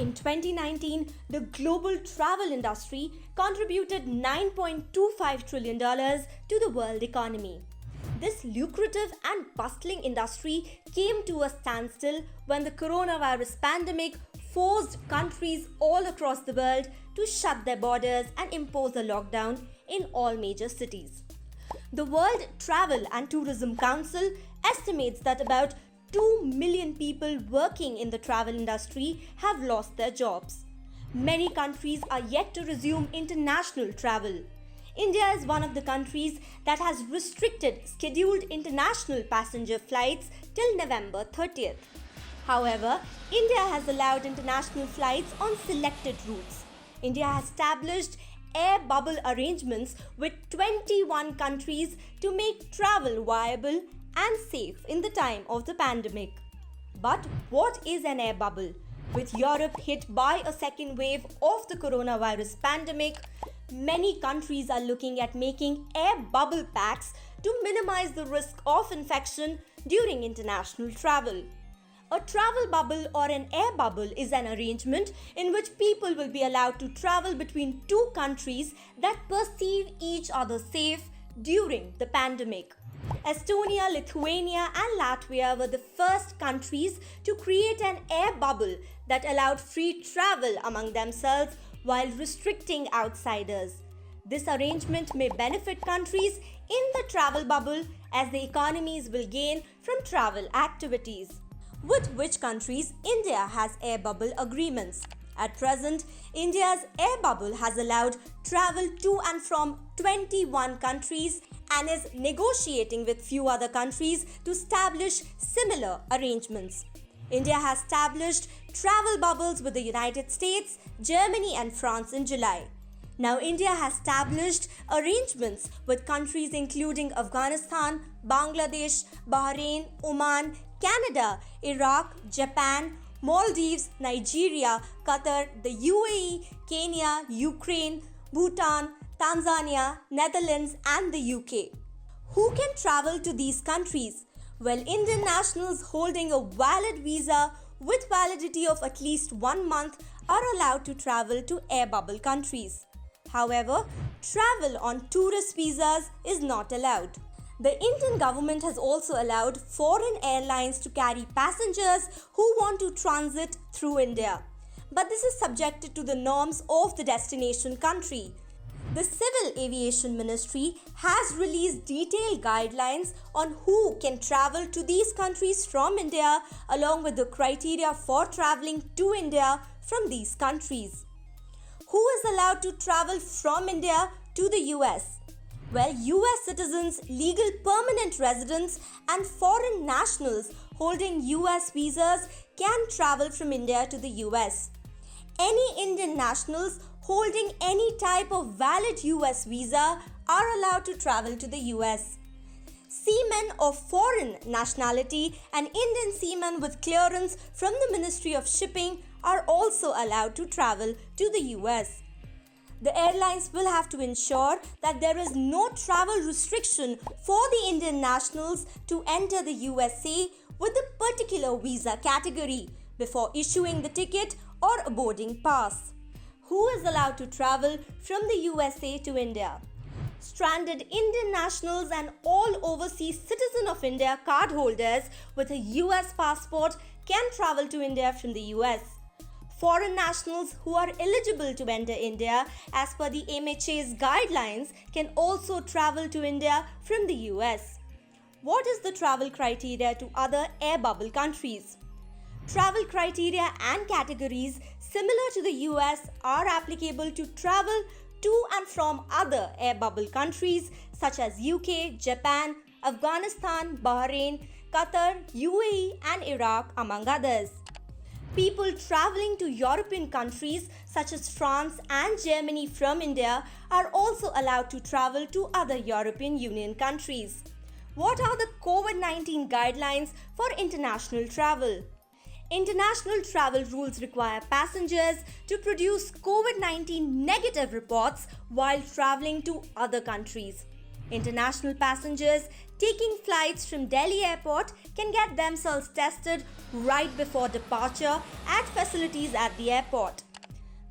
In 2019, the global travel industry contributed $9.25 trillion to the world economy. This lucrative and bustling industry came to a standstill when the coronavirus pandemic forced countries all across the world to shut their borders and impose a lockdown in all major cities. The World Travel and Tourism Council estimates that about 2 million people working in the travel industry have lost their jobs. Many countries are yet to resume international travel. India is one of the countries that has restricted scheduled international passenger flights till November 30th. However, India has allowed international flights on selected routes. India has established air bubble arrangements with 21 countries to make travel viable and safe in the time of the pandemic. But what is an air bubble? With Europe hit by a second wave of the coronavirus pandemic, many countries are looking at making air bubble packs to minimize the risk of infection during international travel. A travel bubble or an air bubble is an arrangement in which people will be allowed to travel between two countries that perceive each other safe during the pandemic. Estonia, Lithuania, and Latvia were the first countries to create an air bubble that allowed free travel among themselves while restricting outsiders. This arrangement may benefit countries in the travel bubble as the economies will gain from travel activities. With which countries India has air bubble agreements? At present, India's air bubble has allowed travel to and from 21 countries and is negotiating with few other countries to establish similar arrangements. India has established travel bubbles with the United States, Germany and France in July. Now India has established arrangements with countries including Afghanistan, Bangladesh, Bahrain, Oman, Canada, Iraq, Japan, Maldives, Nigeria, Qatar, the UAE, Kenya, Ukraine, Bhutan, Tanzania, Netherlands and the UK. Who can travel to these countries? Well, Indian nationals holding a valid visa with validity of at least 1 month are allowed to travel to air bubble countries. However, travel on tourist visas is not allowed. The Indian government has also allowed foreign airlines to carry passengers who want to transit through India. But this is subjected to the norms of the destination country. The Civil Aviation Ministry has released detailed guidelines on who can travel to these countries from India along with the criteria for travelling to India from these countries. Who is allowed to travel from India to the US? Well, US citizens, legal permanent residents and foreign nationals holding US visas can travel from India to the US. Any Indian nationals holding any type of valid US visa are allowed to travel to the US. Seamen of foreign nationality and Indian seamen with clearance from the Ministry of Shipping are also allowed to travel to the US. The airlines will have to ensure that there is no travel restriction for the Indian nationals to enter the USA with a particular visa category before issuing the ticket or a boarding pass. Who is allowed to travel from the USA to India? Stranded Indian nationals and all overseas citizen of India cardholders with a US passport can travel to India from the US. Foreign nationals who are eligible to enter India as per the MHA's guidelines can also travel to India from the US. What is the travel criteria to other air bubble countries? Travel criteria and categories similar to the US are applicable to travel to and from other air bubble countries such as UK, Japan, Afghanistan, Bahrain, Qatar, UAE and Iraq among others. People traveling to European countries such as France and Germany from India are also allowed to travel to other European Union countries. What are the COVID-19 guidelines for international travel? International travel rules require passengers to produce COVID-19 negative reports while traveling to other countries. International passengers taking flights from Delhi airport can get themselves tested right before departure at facilities at the airport.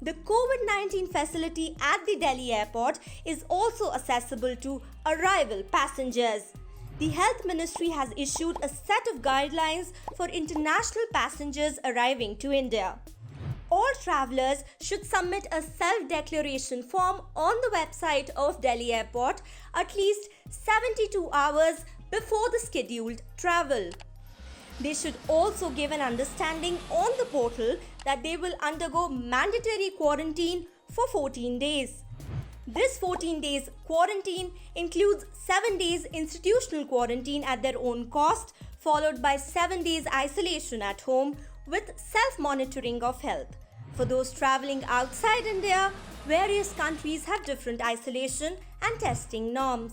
The COVID-19 facility at the Delhi airport is also accessible to arrival passengers. The Health Ministry has issued a set of guidelines for international passengers arriving to India. All travellers should submit a self-declaration form on the website of Delhi Airport at least 72 hours before the scheduled travel. They should also give an understanding on the portal that they will undergo mandatory quarantine for 14 days. This 14 days quarantine includes 7 days institutional quarantine at their own cost, followed by 7 days isolation at home with self-monitoring of health. For those travelling outside India, various countries have different isolation and testing norms.